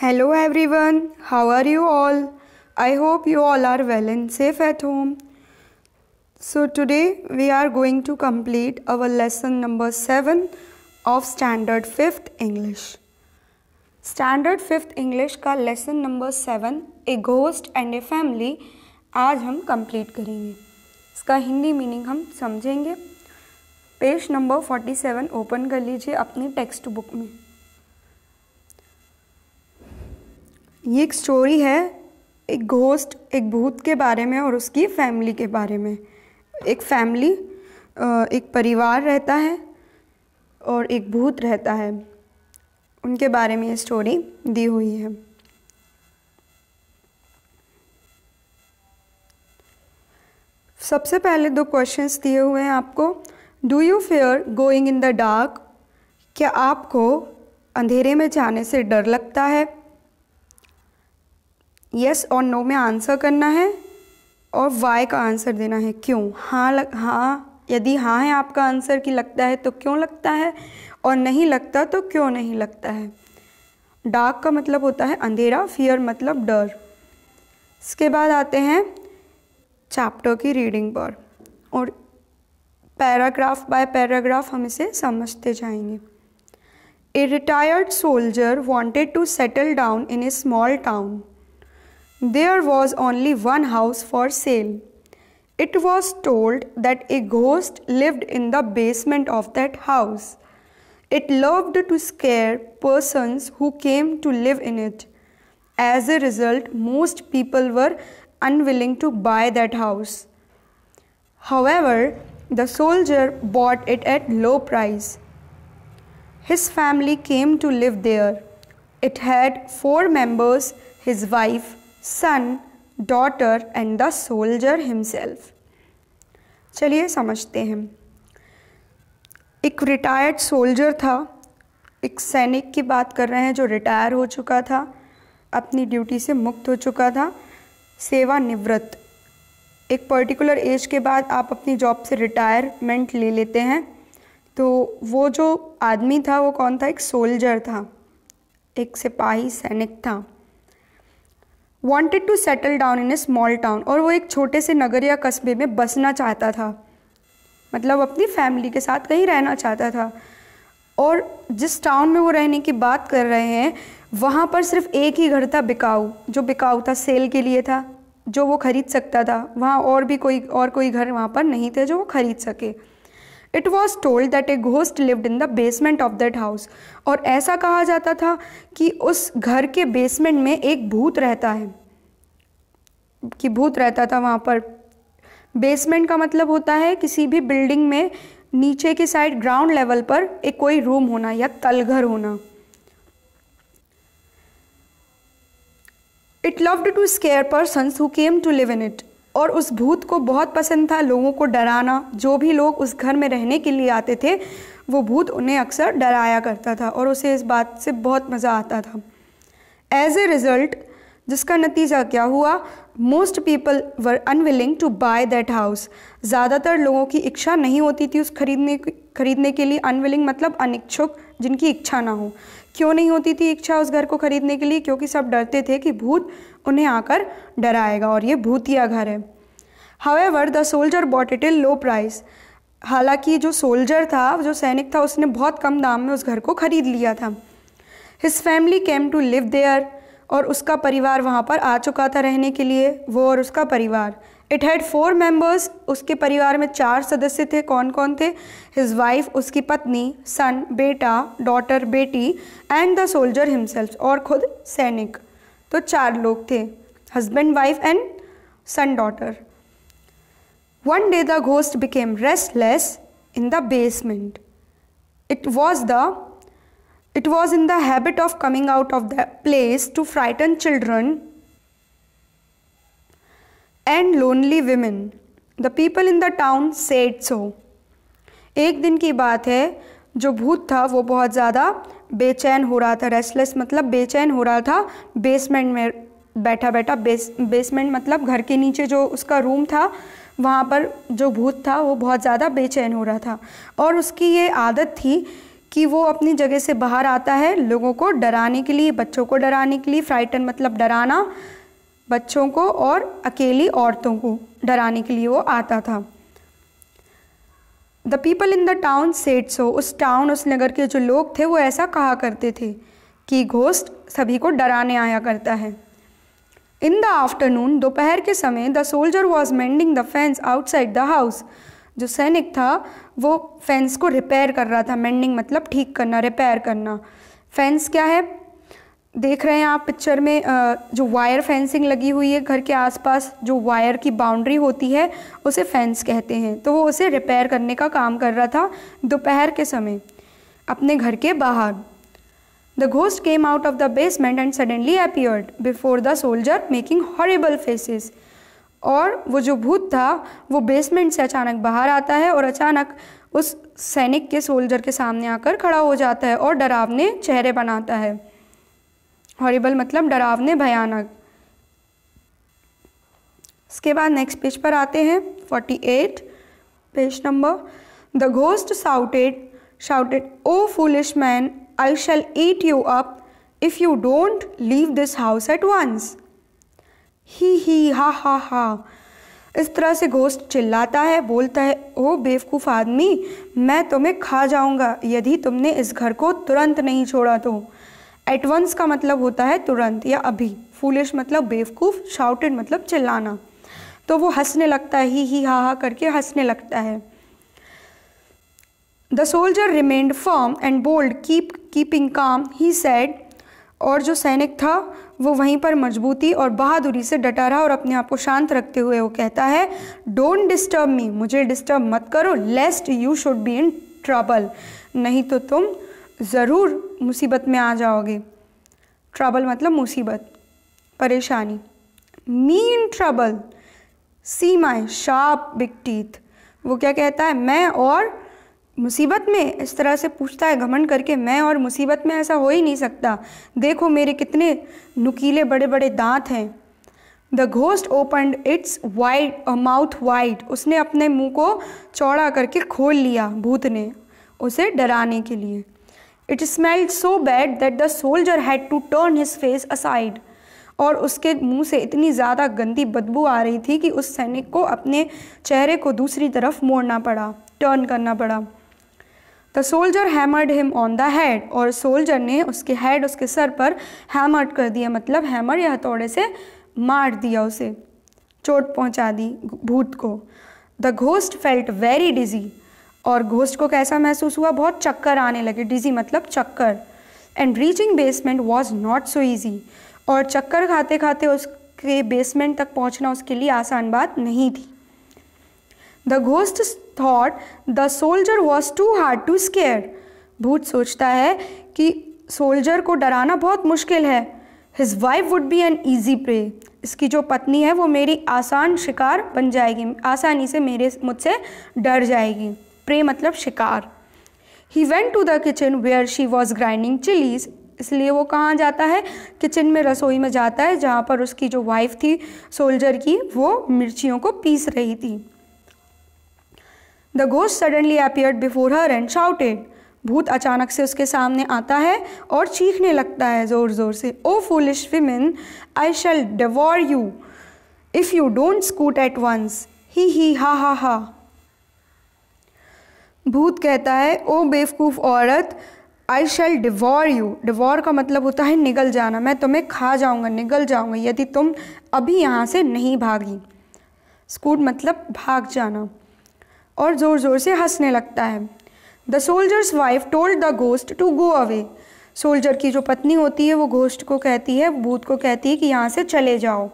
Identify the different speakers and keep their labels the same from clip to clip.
Speaker 1: Hello everyone, how are you all? I hope you all are well and safe at home. So today we are going to complete our lesson number 7 of Standard 5th English. Standard 5th English का lesson number 7 A Ghost and a Family आज हम complete करेंगे. इसका Hindi meaning हम समझेंगे. Page number 47 open कर लीजिए अपनी टेक्स्ट बुक में. ये एक स्टोरी है एक घोस्ट, एक भूत के बारे में और उसकी फैमिली के बारे में. एक फैमिली, एक परिवार रहता है और एक भूत रहता है. उनके बारे में ये स्टोरी दी हुई है. सबसे पहले 2 क्वेश्चंस दिए हुए हैं आपको. Do you fair going in the dark? क्या आपको अंधेरे में जाने से डर लगता है? यस और नो में आंसर करना है और वाई का आंसर देना है. क्यों? हाँ यदि हाँ है आपका आंसर कि लगता है तो क्यों लगता है, और नहीं लगता तो क्यों नहीं लगता है. डार्क का मतलब होता है अंधेरा, फियर मतलब डर. इसके बाद आते हैं चैप्टर की रीडिंग पर और पैराग्राफ बाय पैराग्राफ हम इसे समझते जाएंगे. A retired soldier wanted to settle down in a small town. There was only one house for sale. It was told that a ghost lived in the basement of that house. It loved to scare persons who came to live in it. As a result, most people were unwilling to buy that house. However, the soldier bought it at low price. His family came to live there. It had 4 members, his wife, son, daughter and the soldier himself. चलिए समझते हैं. एक retired soldier था, एक सैनिक की बात कर रहे हैं जो रिटायर हो चुका था, अपनी ड्यूटी से मुक्त हो चुका था, सेवानिवृत्त. एक पर्टिकुलर एज के बाद आप अपनी जॉब से रिटायरमेंट ले लेते हैं. तो वो जो आदमी था वो कौन था? एक सोल्जर था, एक सिपाही सैनिक था. Wanted to settle down in a small town, और वो एक छोटे से नगर या कस्बे में बसना चाहता था, मतलब अपनी फैमिली के साथ कहीं रहना चाहता था. और जिस टाउन में वो रहने की बात कर रहे हैं वहाँ पर सिर्फ एक ही घर था बिकाऊ, जो बिकाऊ था, सेल के लिए था, जो वो खरीद सकता था. वहाँ और भी कोई घर वहाँ पर नहीं थे जो वो खरीद सके. It was told that a ghost lived in the basement of that house. और ऐसा कहा जाता था कि उस घर के बेसमेंट में एक भूत रहता है, कि भूत रहता था वहाँ पर. बेसमेंट का मतलब होता है किसी भी बिल्डिंग में नीचे की साइड ग्राउंड लेवल पर एक कोई रूम होना या तलघर होना. It loved to scare persons who came to live in it. और उस भूत को बहुत पसंद था लोगों को डराना. जो भी लोग उस घर में रहने के लिए आते थे वो भूत उन्हें अक्सर डराया करता था और उसे इस बात से बहुत मज़ा आता था. एज ए रिज़ल्ट, जिसका नतीजा क्या हुआ? Most people were unwilling to buy that house. ज़्यादातर लोगों की इच्छा नहीं होती थी उस खरीदने के लिए. अनविलिंग मतलब अनिच्छुक, जिनकी इच्छा ना हो. क्यों नहीं होती थी इच्छा उस घर को खरीदने के लिए? क्योंकि सब डरते थे कि भूत उन्हें आकर डराएगा और ये भूतिया घर है. However the soldier bought it in low price. हालांकि जो सोल्जर था, जो सैनिक था, उसने बहुत कम दाम में उस घर को खरीद लिया था. His family came to live there. और उसका परिवार वहाँ पर आ चुका था रहने के लिए, वो और उसका परिवार. It had 4 members. उसके परिवार में 4 सदस्य थे. कौन कौन थे? हिज वाइफ, उसकी पत्नी, सन, बेटा, डॉटर, बेटी, एंड द सोल्जर हिमसेल्फ, और खुद सैनिक. तो 4 लोग थे, husband, wife and son, daughter. One day the ghost became restless in the basement. It was in the habit of coming out of the place to frighten children and lonely women. The people in the town said so. एक दिन की बात है, जो भूत था वो बहुत ज़्यादा बेचैन हो रहा था. रेस्टलेस मतलब बेचैन हो रहा था बेसमेंट में बैठा बैठा. बेसमेंट मतलब घर के नीचे जो उसका रूम था, वहाँ पर जो भूत था वो बहुत ज़्यादा बेचैन हो रहा था. और उसकी ये आदत थी कि वो अपनी जगह से बाहर आता है लोगों को डराने के लिए, बच्चों को डराने के लिए। फ्राइटन मतलब डराना बच्चों को, और अकेली औरतों को डराने के लिए वो आता था। The people in the town said so, उस टाउन, उस नगर के जो लोग थे वो ऐसा कहा करते थे कि घोस्ट सभी को डराने आया करता है। इन द आफ्टरनून, दोपहर के समय, the soldier was mending the fence outside the house, जो सैनिक था वो फेंस को रिपेयर कर रहा था। मेंडिंग मतलब ठीक करना, रिपेयर करना। फेंस क्या है, देख रहे हैं आप पिक्चर में, जो वायर फेंसिंग लगी हुई है घर के आसपास, जो वायर की बाउंड्री होती है उसे फेंस कहते हैं। तो वो उसे रिपेयर करने का काम कर रहा था दोपहर के समय अपने घर के बाहर। The ghost came out of the basement and suddenly appeared before the soldier making horrible faces. और वो जो भूत था वो बेसमेंट से अचानक बाहर आता है और अचानक उस सैनिक के, सोल्जर के सामने आकर खड़ा हो जाता है और डरावने चेहरे बनाता है। हॉरिबल मतलब डरावने, भयानक। इसके बाद नेक्स्ट पेज पर आते हैं, 48 page number. The ghost shouted, "O foolish man, I shall eat you up if you don't leave this house at once." He ha ha हा, इस तरह से घोस्ट चिल्लाता है, बोलता है, ओ बेवकूफ़ आदमी, मैं तुम्हें खा जाऊंगा यदि तुमने इस घर को तुरंत नहीं छोड़ा तो। एट वंस का मतलब होता है तुरंत या अभी। फूलिश मतलब बेवकूफ़, शाउटेड मतलब चिल्लाना। तो वो हंसने लगता है, ही हा हा करके हंसने लगता है। The soldier remained firm and bold, keeping calm, he said, और जो सैनिक था वो वहीं पर मजबूती और बहादुरी से डटा रहा और अपने आप को शांत रखते हुए वो कहता है, डोंट डिस्टर्ब मी, मुझे डिस्टर्ब मत करो, लेस्ट you should be in trouble, नहीं तो तुम ज़रूर मुसीबत में आ जाओगे। ट्रबल मतलब मुसीबत, परेशानी। Me in trouble, see my sharp big teeth, वो क्या कहता है, मैं और मुसीबत में, इस तरह से पूछता है घमंड करके, मैं और मुसीबत में, ऐसा हो ही नहीं सकता, देखो मेरे कितने नुकीले बड़े बड़े दांत हैं। The ghost opened its mouth wide, उसने अपने मुंह को चौड़ा करके खोल लिया भूत ने, उसे डराने के लिए। It smelled so bad that the soldier had to turn his face aside, और उसके मुंह से इतनी ज़्यादा गंदी बदबू आ रही थी कि उस सैनिक को अपने चेहरे को दूसरी तरफ मोड़ना पड़ा, टर्न करना पड़ा। The soldier hammered him on the head, और सोल्जर ने उसके हेड, उसके सर पर हैमर्ड कर दिया, मतलब हैमर या हथौड़े से मार दिया, उसे चोट पहुंचा दी भूत को। द घोस्ट फेल्ट वेरी डिजी, और घोस्ट को कैसा महसूस हुआ, बहुत चक्कर आने लगे, डिजी मतलब चक्कर। And reaching basement was not so easy, और चक्कर खाते खाते उसके बेसमेंट तक पहुंचना उसके लिए आसान बात नहीं थी। The ghost thought the soldier was too hard to scare, भूत सोचता है कि सोल्जर को डराना बहुत मुश्किल है। His wife would be an easy prey, इसकी जो पत्नी है वो मेरी आसान शिकार बन जाएगी, आसानी से मुझसे डर जाएगी। प्रे मतलब शिकार। He went to the kitchen where she was grinding chillies, इसलिए वो कहाँ जाता है, किचन में, रसोई में जाता है जहाँ पर उसकी जो वाइफ थी सोल्जर की, वो मिर्चियों को पीस रही थी। The ghost suddenly appeared before her and shouted, भूत अचानक से उसके सामने आता है और चीखने लगता है ज़ोर ज़ोर से, O foolish women, I shall devour you if you don't scoot at once, hee ha ha ha. भूत कहता है, ओ बेवकूफ़ औरत, I shall devour you, devour का मतलब होता है निगल जाना, मैं तुम्हें खा जाऊँगा, निगल जाऊँगा यदि तुम अभी यहाँ से नहीं भागी। स्कूट मतलब भाग जाना, और ज़ोर ज़ोर से हंसने लगता है। The soldier's wife told the ghost to go away, soldier की जो पत्नी होती है वो घोस्ट को कहती है, भूत को कहती है कि यहाँ से चले जाओ।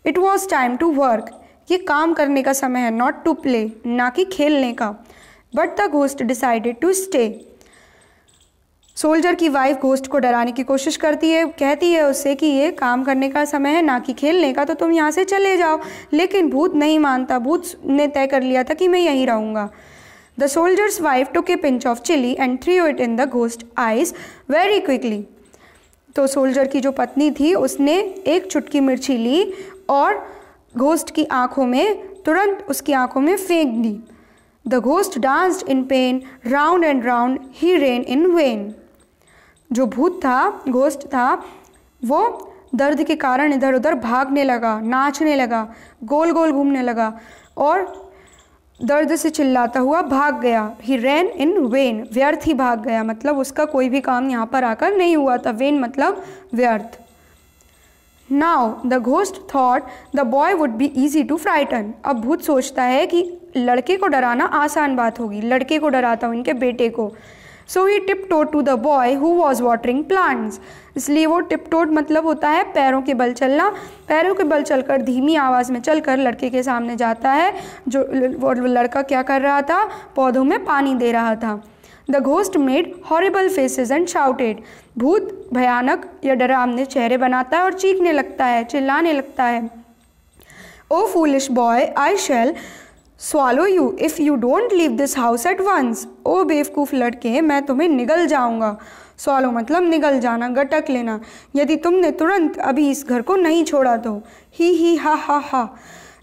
Speaker 1: It was time to work, ये काम करने का समय है, नॉट टू प्ले, ना कि खेलने का। But the ghost decided to stay, soldier की वाइफ घोस्ट को डराने की कोशिश करती है, कहती है उससे कि ये काम करने का समय है ना कि खेलने का, तो तुम यहाँ से चले जाओ। लेकिन भूत नहीं मानता, भूत ने तय कर लिया था कि मैं यहीं रहूँगा। The soldier's wife took a pinch of chilli and threw it in the ghost eyes very quickly, तो सोल्जर की जो पत्नी थी उसने एक चुटकी मिर्ची ली और घोस्ट की आँखों में, तुरंत उसकी आँखों में फेंक दी। The ghost danced in pain, round and round he ran in vain. जो भूत था, घोस्ट था, वो दर्द के कारण इधर उधर भागने लगा, नाचने लगा, गोल गोल घूमने लगा और दर्द से चिल्लाता हुआ भाग गया। ही रैन इन वेन, व्यर्थ ही भाग गया, मतलब उसका कोई भी काम यहाँ पर आकर नहीं हुआ था। वेन मतलब व्यर्थ। Now the ghost thought the boy would be easy to frighten. अब भूत सोचता है कि लड़के को डराना आसान बात होगी, लड़के को डराता हूँ, इनके बेटे को। So he tiptoed to the boy who was watering plants. इसलिए वो टिपटोड मतलब होता है पैरों के बल चलना। पैरों के बल चलकर धीमी आवाज़ में चलकर लड़के के सामने जाता है। जो वो लड़का क्या कर रहा था, पौधों में पानी दे रहा था। The ghost made horrible faces and shouted. भूत भयानक या डरावने चेहरे बनाता है और चीखने लगता है, चिल्लाने लगता है। O foolish boy, I shall swallow you if you don't leave this house at once। ओ बेवकूफ़ लड़के, मैं तुम्हें निगल जाऊंगा। swallow मतलब निगल जाना, गटक लेना, यदि तुमने तुरंत अभी इस घर को नहीं छोड़ा तो। ही हा हा हा,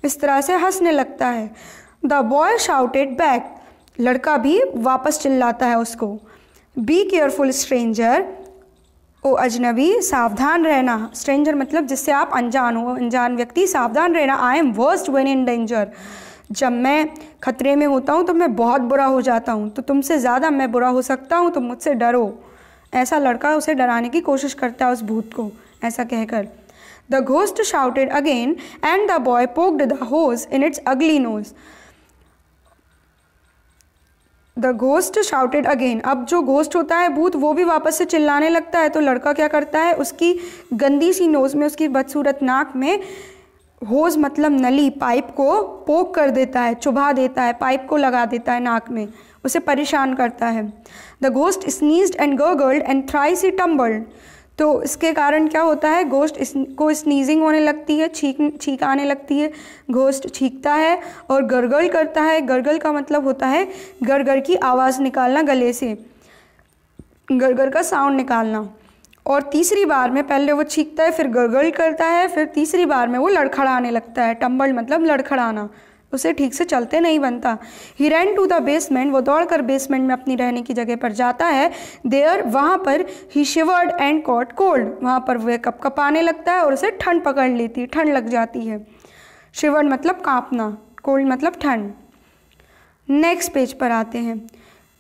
Speaker 1: इस तरह से हंसने लगता है। The boy shouted back. लड़का भी वापस चिल्लाता है उसको। बी केयरफुल स्ट्रेंजर, ओ अजनबी, सावधान रहना। स्ट्रेंजर मतलब जिससे आप अनजान हो, अनजान व्यक्ति, सावधान रहना। I am worst when in danger. जब मैं खतरे में होता हूँ तो मैं बहुत बुरा हो जाता हूँ, तो तुमसे ज़्यादा मैं बुरा हो सकता हूँ, तो मुझसे डरो। ऐसा लड़का उसे डराने की कोशिश करता है, उस भूत को, ऐसा कहकर। The ghost shouted again and the boy poked the hose in its ugly nose. The ghost shouted again. अब जो घोस्ट होता है भूत, वो भी वापस से चिल्लाने लगता है। तो लड़का क्या करता है, उसकी गंदी सी नोज़ में, उसकी बदसूरत नाक में, होज मतलब नली, पाइप को पोक कर देता है, चुभा देता है, पाइप को लगा देता है नाक में, उसे परेशान करता है। The ghost sneezed and gargled and thrice he tumbled. तो इसके कारण क्या होता है, घोस्ट को स्नीजिंग होने लगती है, छींक आने लगती है। घोस्ट छींकता है और गरगल करता है। गरगल का मतलब होता है गरगर की आवाज़ निकालना, गले से गरगर का साउंड निकालना। और तीसरी बार में, पहले वो छींकता है, फिर गरगल करता है, फिर तीसरी बार में वो लड़खड़ाने लगता है। टम्बल मतलब लड़खड़ाना, उसे ठीक से चलते नहीं बनता। ही रैन टू द बेसमेंट। वो दौड़कर बेसमेंट में अपनी रहने की जगह पर जाता है। देयर, वहाँ पर ही शिवर्ड एंड कॉट कोल्ड। वहाँ पर वह कपकपाने लगता है और उसे ठंड पकड़ लेती है, ठंड लग जाती है। शिवर्ड मतलब कांपना, कोल्ड मतलब ठंड। नेक्स्ट पेज पर आते हैं।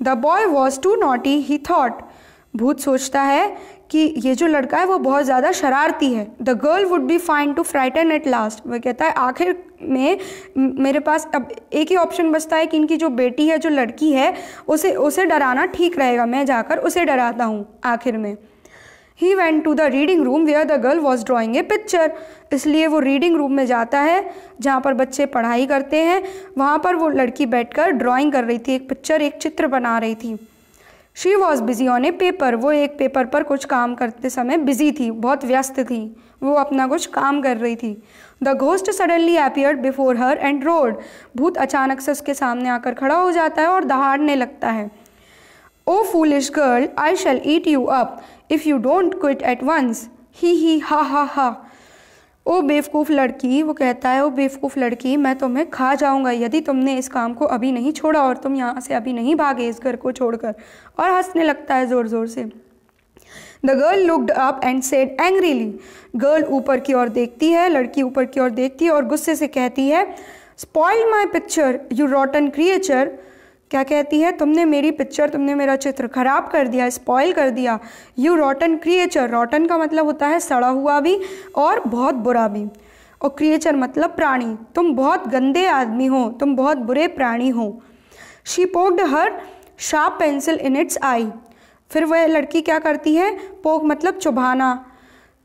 Speaker 1: The boy was too naughty he thought. भूत सोचता है कि ये जो लड़का है वो बहुत ज़्यादा शरारती है। The girl would be fine to frighten at last. वह कहता है आखिर में मेरे पास अब एक ही ऑप्शन बचता है कि इनकी जो बेटी है, जो लड़की है, उसे डराना ठीक रहेगा, मैं जाकर उसे डराता हूँ आखिर में। He went to the reading room where the girl was drawing a picture. इसलिए वो रीडिंग रूम में जाता है जहाँ पर बच्चे पढ़ाई करते हैं। वहाँ पर वो लड़की बैठकर ड्राइंग कर रही थी, एक पिक्चर, एक चित्र बना रही थी। She was busy on A paper. वो एक पेपर पर कुछ काम करते समय बिजी थी, बहुत व्यस्त थी, वो अपना कुछ काम कर रही थी। The ghost suddenly appeared before her and road. भूत अचानक से उसके सामने आकर खड़ा हो जाता है और दहाड़ने लगता है। O foolish girl, I shall eat you up if you don't quit at once. Hee ha ha हा। ओ बेवकूफ़ लड़की, वो कहता है, ओ बेवकूफ़ लड़की, मैं तुम्हें खा जाऊंगा यदि तुमने इस काम को अभी नहीं छोड़ा और तुम यहाँ से अभी नहीं भागे इस घर को छोड़कर। और हंसने लगता है ज़ोर ज़ोर से। The girl looked up and said angrily. Girl ऊपर की ओर देखती है, लड़की ऊपर की ओर देखती है और गुस्से से कहती है, spoiled my picture you रॉटन creature. क्या कहती है, तुमने मेरी पिक्चर, तुमने मेरा चित्र खराब कर दिया, स्पॉइल कर दिया। You रॉटन creature. रॉटन का मतलब होता है सड़ा हुआ भी और बहुत बुरा भी, और क्रिएचर मतलब प्राणी। तुम बहुत गंदे आदमी हो, तुम बहुत बुरे प्राणी हो। She poked her sharp pencil in it's I. फिर वह लड़की क्या करती है, पोक मतलब चुभाना,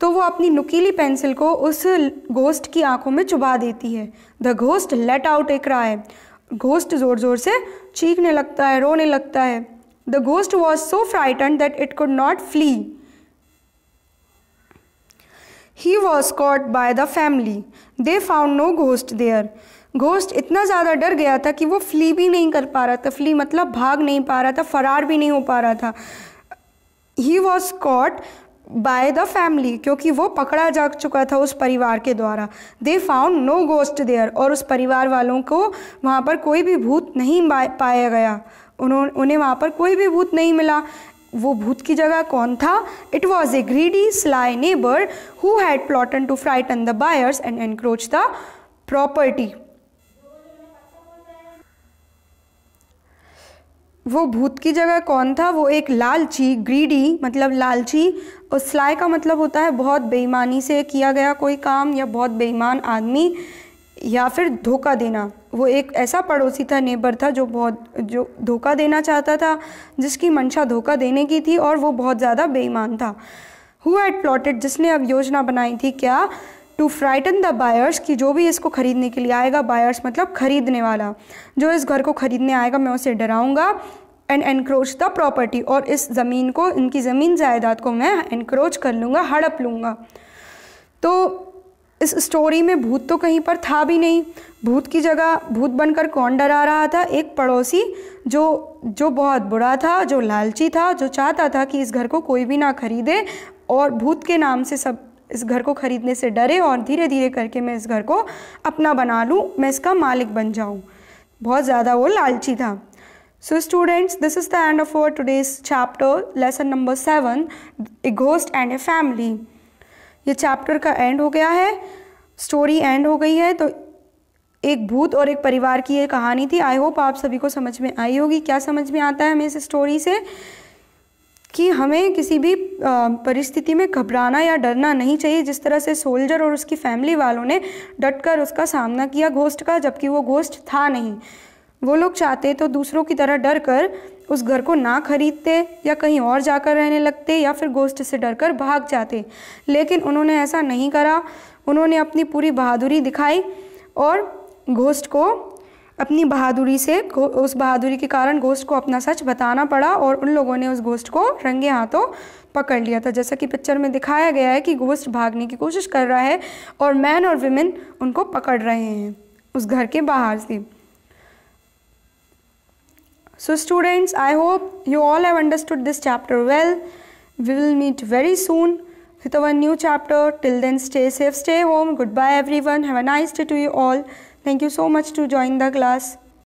Speaker 1: तो वो अपनी नुकीली पेंसिल को उस घोस्ट की आंखों में चुभा देती है। The ghost let out a cry. Ghost ज़ोर ज़ोर से चीखने लगता है, रोने लगता है। The ghost was so frightened that it could not flee. He was caught by the family. They found no ghost there. Ghost इतना ज़्यादा डर गया था कि वो फ्ली भी नहीं कर पा रहा था। फ्ली मतलब भाग नहीं पा रहा था, फरार भी नहीं हो पा रहा था। ही was caught by the family, क्योंकि वो पकड़ा जा चुका था उस परिवार के द्वारा। They found no ghost there, और उस परिवार वालों को वहाँ पर कोई भी भूत नहीं पाया गया, उन्हें वहाँ पर कोई भी भूत नहीं मिला। वो भूत की जगह कौन था? It was a greedy sly neighbour who had plotted to frighten the buyers and encroach the property. वो भूत की जगह कौन था? वो एक लालची, ग्रीडी मतलब लालची, और स्लाई का मतलब होता है बहुत बेईमानी से किया गया कोई काम या बहुत बेईमान आदमी या फिर धोखा देना। वो एक ऐसा पड़ोसी था, नेबर था, जो धोखा देना चाहता था, जिसकी मंशा धोखा देने की थी, और वो बहुत ज़्यादा बेईमान था। हु हैड प्लॉटेड, जिसने अब योजना बनाई थी क्या? टू फ्राइटन द बायर्स, कि जो भी इसको खरीदने के लिए आएगा, बायर्स मतलब खरीदने वाला, जो इस घर को खरीदने आएगा मैं उसे डराऊंगा। एंड एनक्रोच द प्रॉपर्टी, और इस ज़मीन को, इनकी ज़मीन जायदाद को मैं एनक्रोच कर लूँगा, हड़प लूँगा। तो इस स्टोरी में भूत तो कहीं पर था भी नहीं। भूत की जगह भूत बनकर कौन डरा रहा था? एक पड़ोसी जो बहुत बुरा था, जो लालची था, जो चाहता था कि इस घर को कोई भी ना खरीदे, और भूत के नाम से सब इस घर को खरीदने से डरे, और धीरे धीरे करके मैं इस घर को अपना बना लूँ, मैं इसका मालिक बन जाऊँ। बहुत ज़्यादा वो लालची था। So students, this is the end of our today's chapter, lesson number 7, A Ghost and a Family. ये चैप्टर का एंड हो गया है, स्टोरी एंड हो गई है। तो एक भूत और एक परिवार की ये कहानी थी। आई होप आप सभी को समझ में आई होगी। क्या समझ में आता है हमें इस स्टोरी से? कि हमें किसी भी परिस्थिति में घबराना या डरना नहीं चाहिए, जिस तरह से सोल्जर और उसकी फैमिली वालों ने डटकर उसका सामना किया घोस्ट का, जबकि वो घोस्ट था नहीं। वो लोग चाहते तो दूसरों की तरह डर कर उस घर को ना खरीदते या कहीं और जाकर रहने लगते, या फिर घोस्ट से डरकर भाग जाते, लेकिन उन्होंने ऐसा नहीं करा। उन्होंने अपनी पूरी बहादुरी दिखाई, और घोस्ट को अपनी बहादुरी से, उस बहादुरी के कारण घोस्ट को अपना सच बताना पड़ा, और उन लोगों ने उस घोस्ट को रंगे हाथों पकड़ लिया था। जैसा कि पिक्चर में दिखाया गया है कि घोस्ट भागने की कोशिश कर रहा है और मैन और विमेन उनको पकड़ रहे हैं उस घर के बाहर से। So students, I hope you all have understood this chapter well. We will meet very soon with our new chapter. Till then, stay safe, stay home. Goodbye everyone. Have a nice day to you all. Thank you so much to join the class.